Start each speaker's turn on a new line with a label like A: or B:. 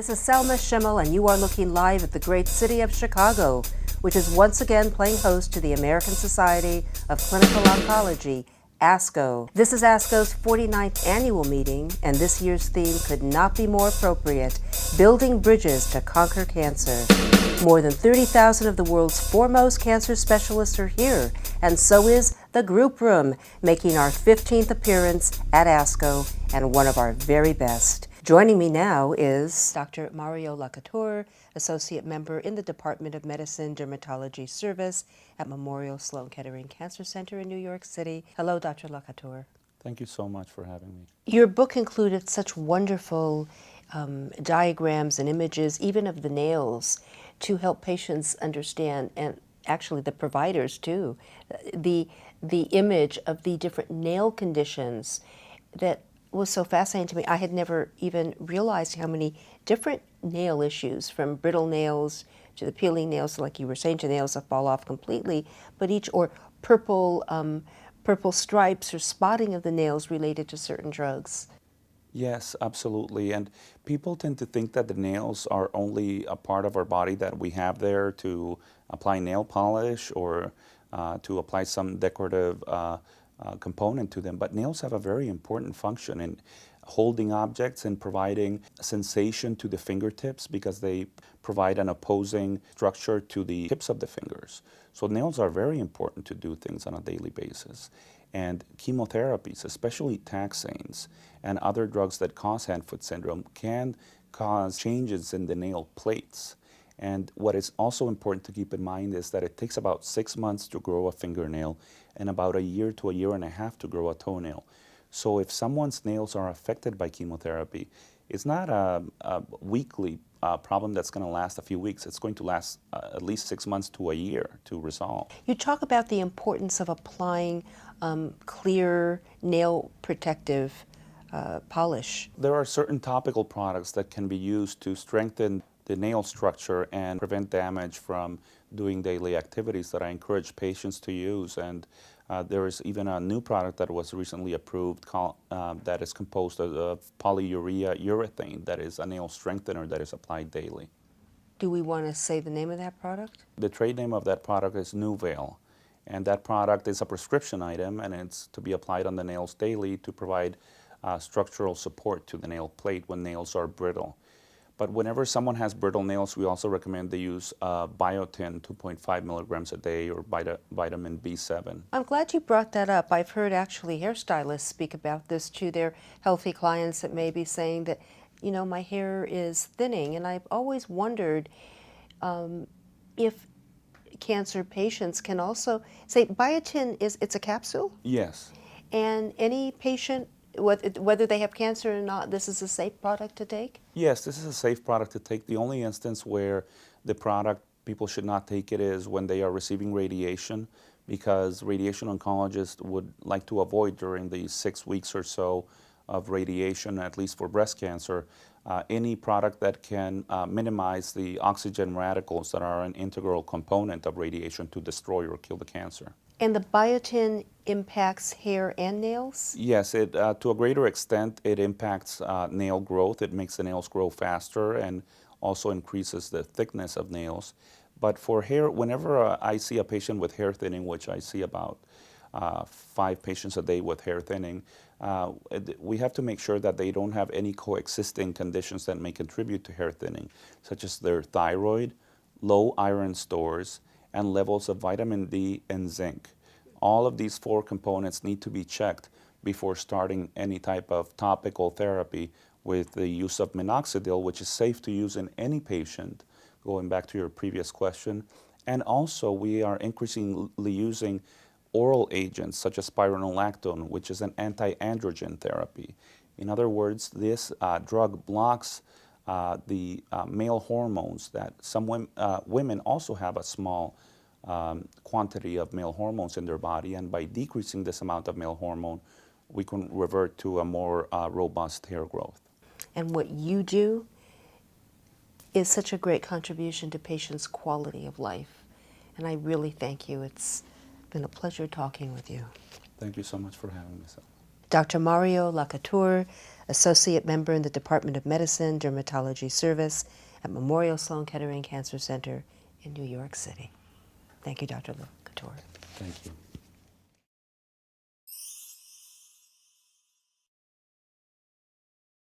A: This is Selma Schimmel, and you are looking live at the great city of Chicago, which is once again playing host to the American Society of Clinical Oncology, ASCO. This is ASCO's 49th annual meeting, and this year's theme could not be more appropriate: Building Bridges to Conquer Cancer. More than 30,000 of the world's foremost cancer specialists are here, and so is the Group Room, making our 15th appearance at ASCO and one of our very best. Joining me now is Dr. Mario Lacouture, Associate Member in the Department of Medicine Dermatology Service at Memorial Sloan-Kettering Cancer Center in New York City. Hello, Dr. Lacouture.
B: Thank you so much for having me.
A: Your book included such wonderful diagrams and images, even of the nails, to help patients understand, and actually the providers too, the image of the different nail conditions that was so fascinating to me. I had never even realized how many different nail issues, from brittle nails to the peeling nails, like you were saying, to nails that fall off completely, but or purple stripes or spotting of the nails related to certain drugs.
B: Yes, absolutely. And people tend to think that the nails are only a part of our body that we have there to apply nail polish or to apply some decorative component to them. But nails have a very important function in holding objects and providing sensation to the fingertips, because they provide an opposing structure to the tips of the fingers. So nails are very important to do things on a daily basis. And chemotherapies, especially taxanes and other drugs that cause hand-foot syndrome, can cause changes in the nail plates. And what is also important to keep in mind is that it takes about 6 months to grow a fingernail and about a year to a year and a half to grow a toenail. So if someone's nails are affected by chemotherapy, it's not a weekly problem that's going to last a few weeks. It's going to last at least 6 months to a year to resolve.
A: You talk about the importance of applying clear nail protective polish.
B: There are certain topical products that can be used to strengthen the nail structure and prevent damage from doing daily activities that I encourage patients to use. And there is even a new product that was recently approved that is composed of polyurea urethane, that is a nail strengthener that is applied daily.
A: Do we want to say the name of that product?
B: The trade name of that product is Nuvail. And that product is a prescription item, and it's to be applied on the nails daily to provide structural support to the nail plate when nails are brittle. But whenever someone has brittle nails, we also recommend they use biotin 2.5 milligrams a day, or vitamin B7.
A: I'm glad you brought that up. I've heard actually hairstylists speak about this to their healthy clients that may be saying that, you know, my hair is thinning. And I've always wondered if cancer patients can also say biotin it's a capsule?
B: Yes.
A: And any patient, whether they have cancer or not, this is a safe product to take?
B: Yes, this is a safe product to take. The only instance where the product people should not take it is when they are receiving radiation, because radiation oncologists would like to avoid, during the 6 weeks or so of radiation, at least for breast cancer, any product that can minimize the oxygen radicals that are an integral component of radiation to destroy or kill the cancer.
A: And the biotin impacts hair and nails?
B: Yes, to a greater extent, it impacts nail growth. It makes the nails grow faster and also increases the thickness of nails. But for hair, whenever I see a patient with hair thinning, which I see about 5 patients a day with hair thinning, we have to make sure that they don't have any coexisting conditions that may contribute to hair thinning, such as their thyroid, low iron stores, and levels of vitamin D and zinc. All of these 4 components need to be checked before starting any type of topical therapy with the use of minoxidil, which is safe to use in any patient, going back to your previous question. And also, we are increasingly using oral agents such as spironolactone, which is an anti-androgen therapy. In other words, this drug blocks the male hormones that some women also have a small quantity of male hormones in their body, and by decreasing this amount of male hormone, we can revert to a more robust hair growth.
A: And what you do is such a great contribution to patients' quality of life. And I really thank you. It's been a pleasure talking with you.
B: Thank you so much for having me, Selma.
A: Dr. Mario Lacouture, Associate Member in the Department of Medicine, Dermatology Service at Memorial Sloan-Kettering Cancer Center in New York City. Thank you, Dr. Lacouture.
B: Thank you.